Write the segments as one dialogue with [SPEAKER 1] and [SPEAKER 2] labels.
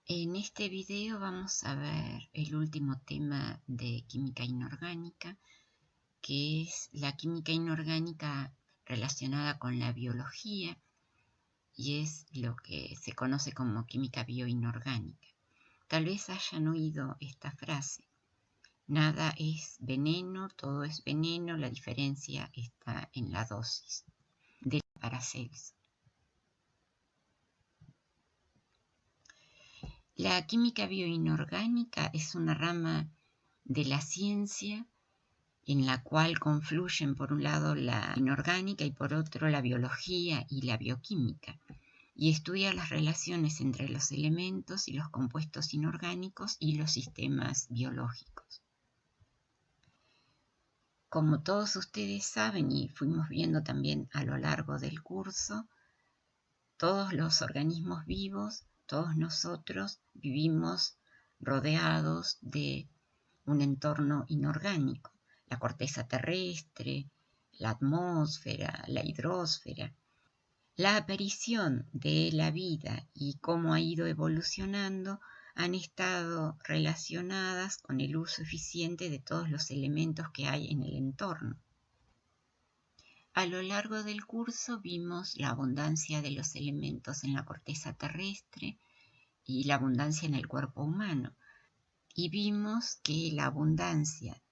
[SPEAKER 1] En este video vamos a ver el último tema de química inorgánica, que es la química inorgánica relacionada con la biología y es lo que se conoce como química bioinorgánica. Tal vez hayan oído esta frase: nada es veneno, todo es veneno, la diferencia está en la dosis de Paracelso. La química bioinorgánica es una rama de la ciencia en la cual confluyen por un lado la inorgánica y por otro la biología y la bioquímica, y estudia las relaciones entre los elementos y los compuestos inorgánicos y los sistemas biológicos. Como todos ustedes saben y fuimos viendo también a lo largo del curso, todos los organismos vivos, todos nosotros vivimos rodeados de un entorno inorgánico, la corteza terrestre, la atmósfera, la hidrosfera. La aparición de la vida y cómo ha ido evolucionando han estado relacionadas con el uso eficiente de todos los elementos que hay en el entorno. A lo largo del curso vimos la abundancia de los elementos en la corteza terrestre y la abundancia en el cuerpo humano. Y vimos que la abundancia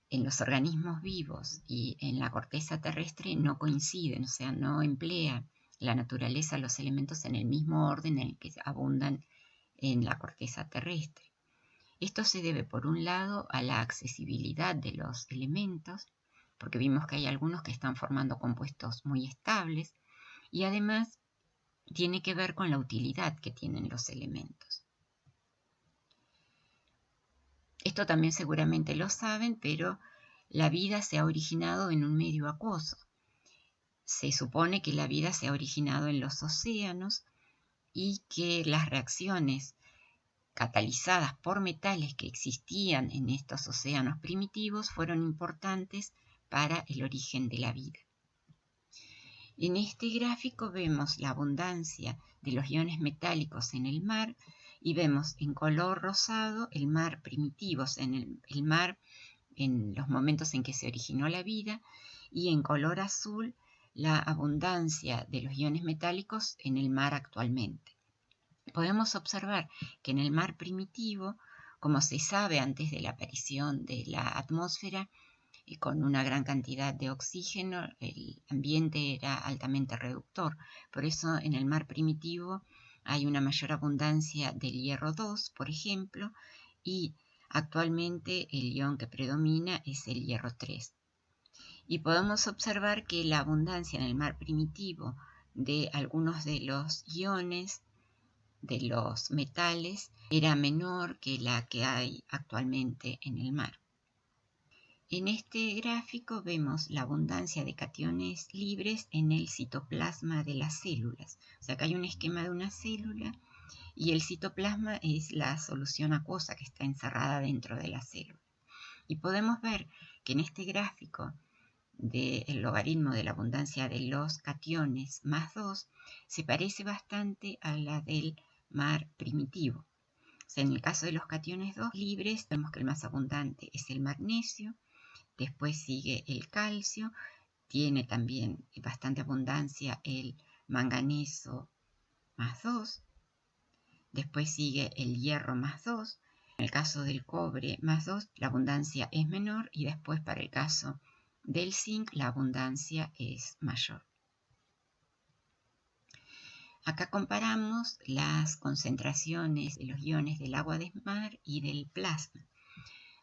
[SPEAKER 1] en los organismos vivos y en la corteza terrestre no coinciden, o sea, no emplea la naturaleza los elementos en el mismo orden en el que abundan en la corteza terrestre. Esto se debe, por un lado, a la accesibilidad de los elementos, porque vimos que hay algunos que están formando compuestos muy estables, y además tiene que ver con la utilidad que tienen los elementos. Esto también seguramente lo saben, pero la vida se ha originado en un medio acuoso. Se supone que la vida se ha originado en los océanos y que las reacciones catalizadas por metales que existían en estos océanos primitivos fueron importantes para el origen de la vida. En este gráfico vemos la abundancia de los iones metálicos en el mar y vemos en color rosado el mar primitivo, en el mar en los momentos en que se originó la vida, y en color azul la abundancia de los iones metálicos en el mar actualmente. Podemos observar que en el mar primitivo, como se sabe antes de la aparición de la atmósfera, con una gran cantidad de oxígeno, el ambiente era altamente reductor. Por eso en el mar primitivo hay una mayor abundancia del hierro 2, por ejemplo, y actualmente el ion que predomina es el hierro 3. Y podemos observar que la abundancia en el mar primitivo de algunos de los iones, de los metales, era menor que la que hay actualmente en el mar. En este gráfico vemos la abundancia de cationes libres en el citoplasma de las células. O sea, acá hay un esquema de una célula y el citoplasma es la solución acuosa que está encerrada dentro de la célula. Y podemos ver que en este gráfico del logaritmo de la abundancia de los cationes más 2 se parece bastante a la del mar primitivo. O sea, en el caso de los cationes 2 libres, vemos que el más abundante es el magnesio. Después sigue el calcio, tiene también bastante abundancia el manganeso más 2. Después sigue el hierro más 2. En el caso del cobre más 2, la abundancia es menor y después para el caso del zinc la abundancia es mayor. Acá comparamos las concentraciones de los iones del agua de mar y del plasma.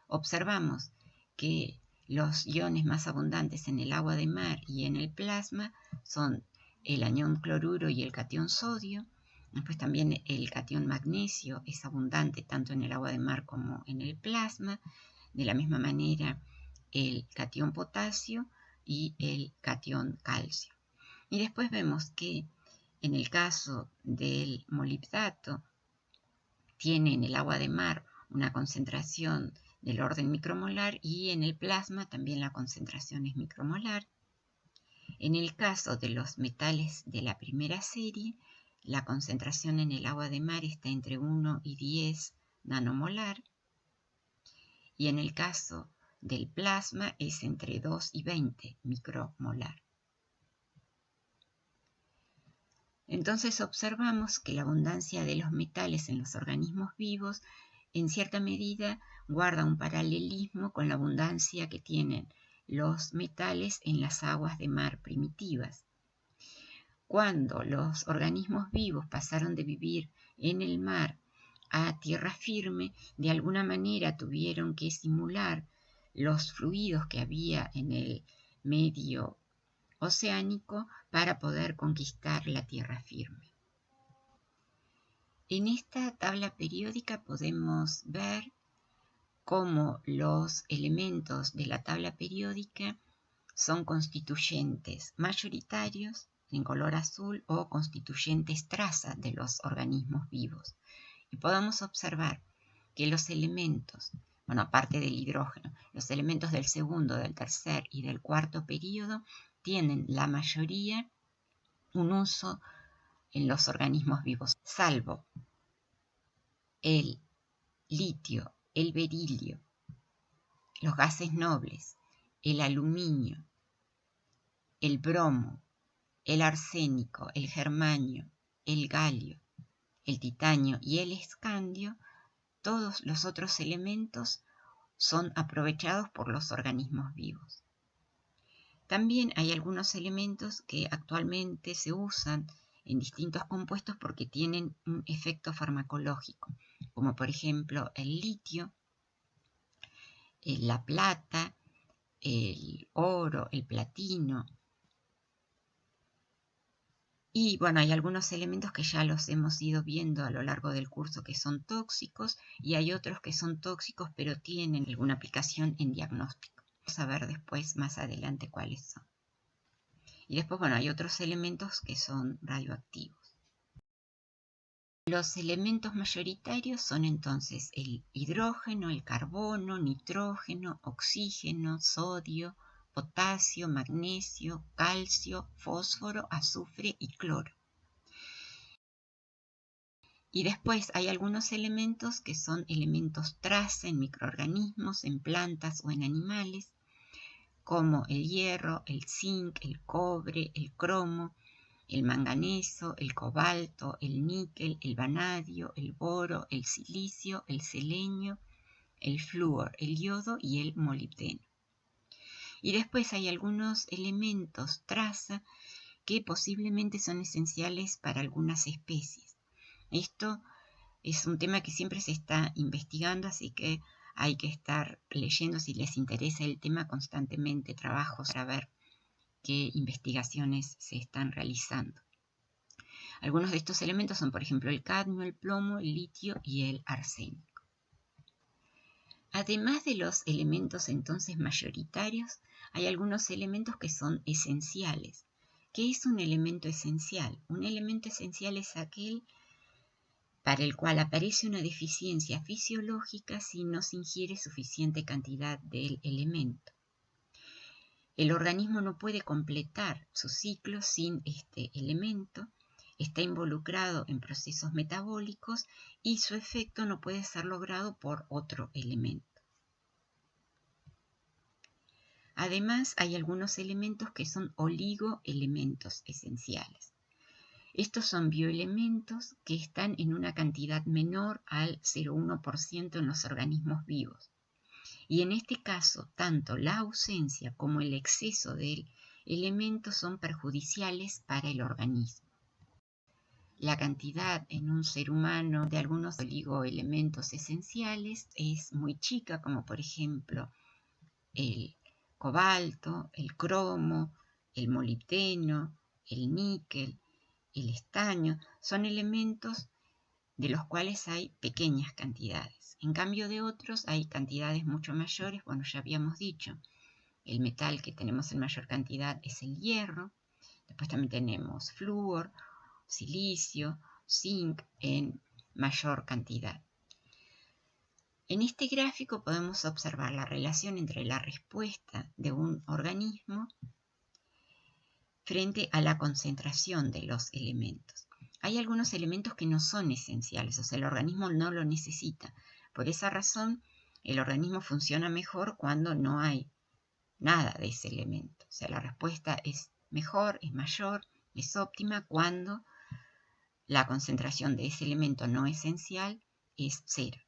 [SPEAKER 1] Observamos que los iones más abundantes en el agua de mar y en el plasma son el anión cloruro y el catión sodio. Después también el catión magnesio es abundante tanto en el agua de mar como en el plasma. De la misma manera el catión potasio y el catión calcio. Y después vemos que en el caso del molibdato tiene en el agua de mar una concentración del orden micromolar y en el plasma también la concentración es micromolar. En el caso de los metales de la primera serie, la concentración en el agua de mar está entre 1 y 10 nanomolar, y en el caso del plasma es entre 2 y 20 micromolar. Entonces observamos que la abundancia de los metales en los organismos vivos en cierta medida guarda un paralelismo con la abundancia que tienen los metales en las aguas de mar primitivas. Cuando los organismos vivos pasaron de vivir en el mar a tierra firme, de alguna manera tuvieron que simular los fluidos que había en el medio oceánico para poder conquistar la tierra firme. En esta tabla periódica podemos ver cómo los elementos de la tabla periódica son constituyentes mayoritarios en color azul o constituyentes traza de los organismos vivos. Y podemos observar que los elementos, bueno, aparte del hidrógeno, los elementos del segundo, del tercer y del cuarto período tienen la mayoría un uso en los organismos vivos, salvo el litio, el berilio, los gases nobles, el aluminio, el bromo, el arsénico, el germanio, el galio, el titanio y el escandio. Todos los otros elementos son aprovechados por los organismos vivos. También hay algunos elementos que actualmente se usan en distintos compuestos porque tienen un efecto farmacológico, como por ejemplo el litio, la plata, el oro, el platino. Y bueno, hay algunos elementos que ya los hemos ido viendo a lo largo del curso que son tóxicos y hay otros que son tóxicos pero tienen alguna aplicación en diagnóstico. Vamos a ver después, más adelante, cuáles son. Y después, bueno, hay otros elementos que son radioactivos. Los elementos mayoritarios son entonces el hidrógeno, el carbono, nitrógeno, oxígeno, sodio, potasio, magnesio, calcio, fósforo, azufre y cloro. Y después hay algunos elementos que son elementos traza en microorganismos, en plantas o en animales, como el hierro, el zinc, el cobre, el cromo, el manganeso, el cobalto, el níquel, el vanadio, el boro, el silicio, el selenio, el flúor, el yodo y el molibdeno. Y después hay algunos elementos traza que posiblemente son esenciales para algunas especies. Esto es un tema que siempre se está investigando, así que hay que estar leyendo, si les interesa el tema, constantemente trabajos para ver qué investigaciones se están realizando. Algunos de estos elementos son, por ejemplo, el cadmio, el plomo, el litio y el arsénico. Además de los elementos entonces mayoritarios, hay algunos elementos que son esenciales. ¿Qué es un elemento esencial? Un elemento esencial es aquel para el cual aparece una deficiencia fisiológica si no se ingiere suficiente cantidad del elemento. El organismo no puede completar su ciclo sin este elemento, está involucrado en procesos metabólicos y su efecto no puede ser logrado por otro elemento. Además, hay algunos elementos que son oligoelementos esenciales. Estos son bioelementos que están en una cantidad menor al 0,1% en los organismos vivos. Y en este caso, tanto la ausencia como el exceso del elemento son perjudiciales para el organismo. La cantidad en un ser humano de algunos oligoelementos esenciales es muy chica, como por ejemplo el cobalto, el cromo, el molibdeno, el níquel, el estaño. Son elementos de los cuales hay pequeñas cantidades. En cambio de otros hay cantidades mucho mayores. Bueno, ya habíamos dicho, el metal que tenemos en mayor cantidad es el hierro. Después también tenemos flúor, silicio, zinc en mayor cantidad. En este gráfico podemos observar la relación entre la respuesta de un organismo frente a la concentración de los elementos. hay algunos elementos que no son esenciales, o sea, el organismo no lo necesita. Por esa razón, el organismo funciona mejor cuando no hay nada de ese elemento. O sea, la respuesta es mejor, es mayor, es óptima cuando la concentración de ese elemento no esencial es cero.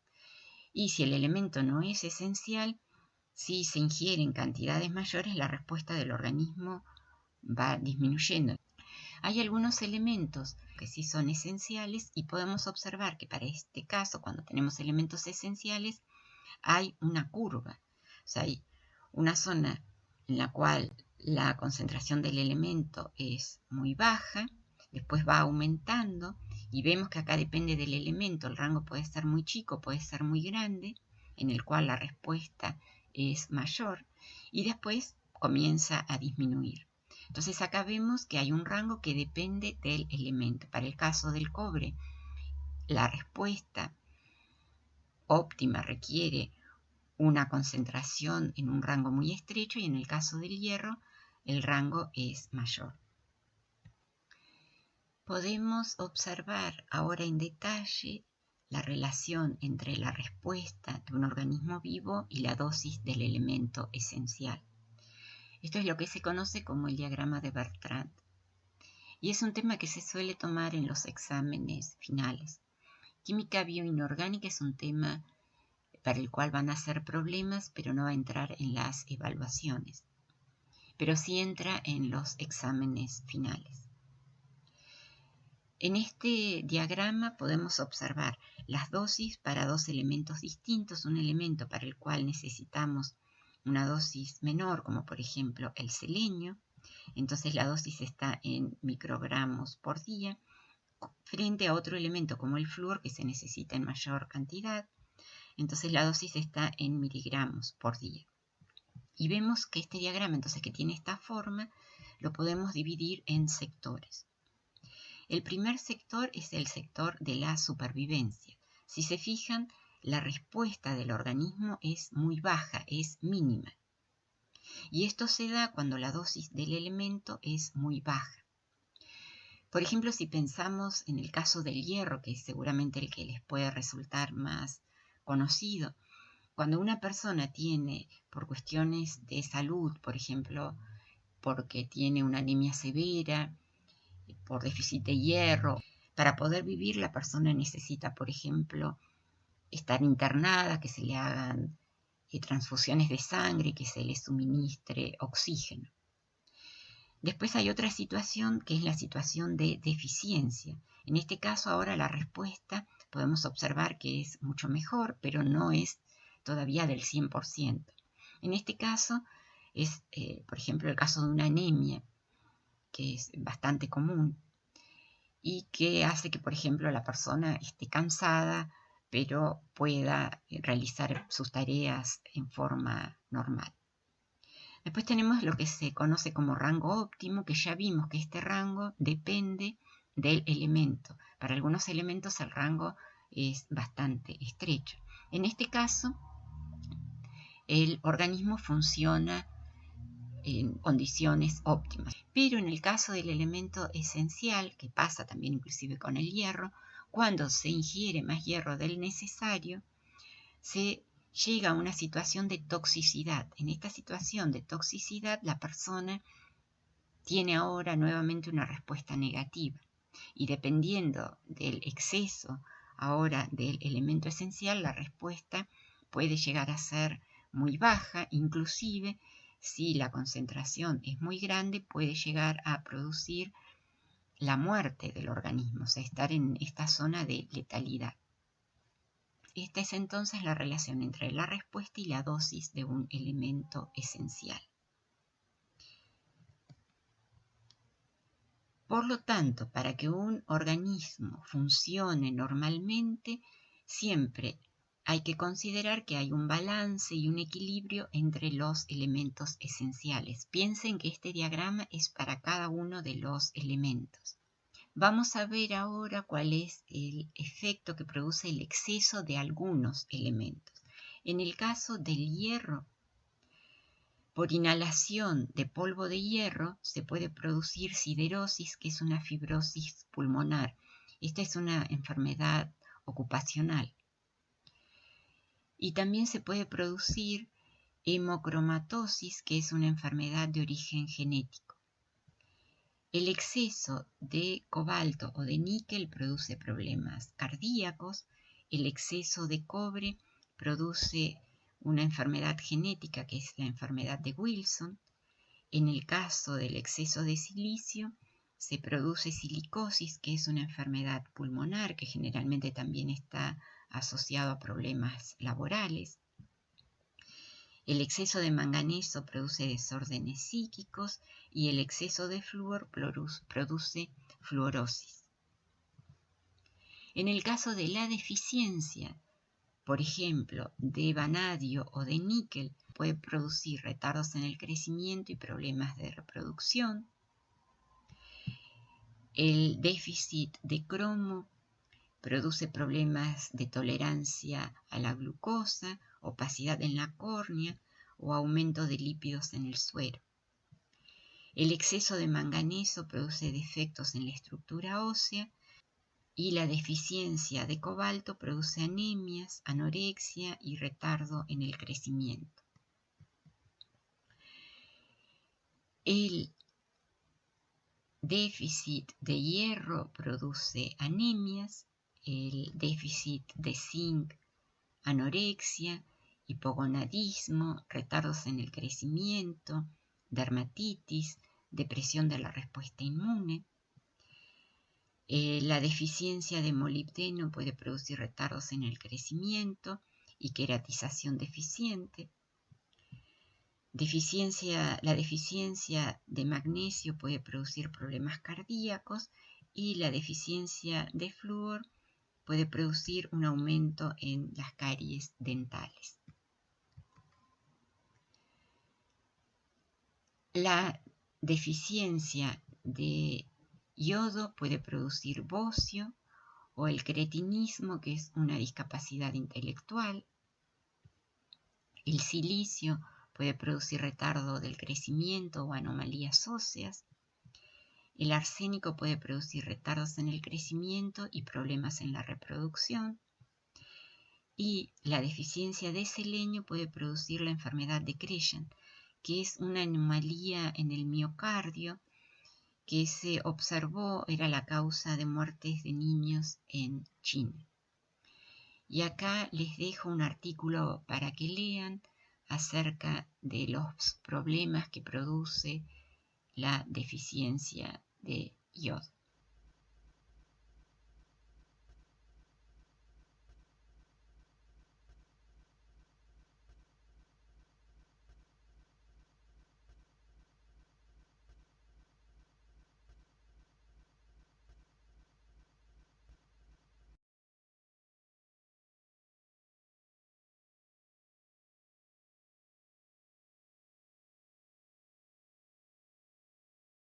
[SPEAKER 1] Y si el elemento no es esencial, si se ingieren cantidades mayores, la respuesta del organismo va disminuyendo. Hay algunos elementos que sí son esenciales y podemos observar que para este caso, cuando tenemos elementos esenciales, hay una curva. O sea, hay una zona en la cual la concentración del elemento es muy baja, después va aumentando y vemos que acá depende del elemento, el rango puede ser muy chico, puede ser muy grande, en el cual la respuesta es mayor y después comienza a disminuir. Entonces acá vemos que hay un rango que depende del elemento. Para el caso del cobre, la respuesta óptima requiere una concentración en un rango muy estrecho y en el caso del hierro el rango es mayor. Podemos observar ahora en detalle la relación entre la respuesta de un organismo vivo y la dosis del elemento esencial. Esto es lo que se conoce como el diagrama de Bertrand. Y es un tema que se suele tomar en los exámenes finales. Química bioinorgánica es un tema para el cual van a ser problemas, pero no va a entrar en las evaluaciones. Pero sí entra en los exámenes finales. En este diagrama podemos observar las dosis para dos elementos distintos, un elemento para el cual necesitamos una dosis menor, como por ejemplo el selenio, entonces la dosis está en microgramos por día, frente a otro elemento como el flúor que se necesita en mayor cantidad, entonces la dosis está en miligramos por día. Y vemos que este diagrama, entonces que tiene esta forma, lo podemos dividir en sectores. El primer sector es el sector de la supervivencia. Si se fijan, la respuesta del organismo es muy baja, es mínima. Y esto se da cuando la dosis del elemento es muy baja. Por ejemplo, si pensamos en el caso del hierro, que es seguramente el que les puede resultar más conocido, cuando una persona tiene, por cuestiones de salud, por ejemplo, porque tiene una anemia severa, por déficit de hierro, para poder vivir la persona necesita, por ejemplo, estar internada, que se le hagan transfusiones de sangre, que se le suministre oxígeno. Después hay otra situación que es la situación de deficiencia. En este caso ahora la respuesta podemos observar que es mucho mejor, pero no es todavía del 100%. En este caso es, por ejemplo, el caso de una anemia, que es bastante común y que hace que, por ejemplo, la persona esté cansada, pero pueda realizar sus tareas en forma normal. Después tenemos lo que se conoce como rango óptimo, que ya vimos que este rango depende del elemento. Para algunos elementos el rango es bastante estrecho. En este caso, el organismo funciona en condiciones óptimas. Pero en el caso del elemento esencial, que pasa también inclusive con el hierro, cuando se ingiere más hierro del necesario, se llega a una situación de toxicidad. En esta situación de toxicidad, la persona tiene ahora nuevamente una respuesta negativa. Y dependiendo del exceso ahora del elemento esencial, la respuesta puede llegar a ser muy baja, inclusive si la concentración es muy grande, puede llegar a producir la muerte del organismo, o sea, estar en esta zona de letalidad. Esta es entonces la relación entre la respuesta y la dosis de un elemento esencial. Por lo tanto, para que un organismo funcione normalmente, siempre hay que considerar que hay un balance y un equilibrio entre los elementos esenciales. Piensen que este diagrama es para cada uno de los elementos. Vamos a ver ahora cuál es el efecto que produce el exceso de algunos elementos. En el caso del hierro, por inhalación de polvo de hierro se puede producir siderosis, que es una fibrosis pulmonar, Esta es una enfermedad ocupacional. Y también se puede producir hemocromatosis, que es una enfermedad de origen genético. El exceso de cobalto o de níquel produce problemas cardíacos. El exceso de cobre produce una enfermedad genética que es la enfermedad de Wilson. En el caso del exceso de silicio, se produce silicosis, que es una enfermedad pulmonar que generalmente también está asociado a problemas laborales. El exceso de manganeso produce desórdenes psíquicos y el exceso de flúor produce fluorosis. En el caso de la deficiencia, por ejemplo, de vanadio o de níquel, puede producir retardos en el crecimiento y problemas de reproducción. El déficit de cromo produce problemas de tolerancia a la glucosa, opacidad en la córnea o aumento de lípidos en el suero. El exceso de manganeso produce defectos en la estructura ósea y la deficiencia de cobalto produce anemias, anorexia y retardo en el crecimiento. El déficit de hierro produce anemias, el déficit de zinc, anorexia, hipogonadismo, retardos en el crecimiento, dermatitis, depresión de la respuesta inmune. La deficiencia de molibdeno puede producir retardos en el crecimiento y queratización deficiente. La deficiencia de magnesio puede producir problemas cardíacos y la deficiencia de flúor puede producir un aumento en las caries dentales. La deficiencia de yodo puede producir bocio o el cretinismo, que es una discapacidad intelectual. El silicio puede producir retardo del crecimiento o anomalías óseas. El arsénico puede producir retardos en el crecimiento y problemas en la reproducción. Y la deficiencia de selenio puede producir la enfermedad de Creshan, que es una anomalía en el miocardio que se observó era la causa de muertes de niños en China. Y acá les dejo un artículo para que lean acerca de los problemas que produce la deficiencia de yodo.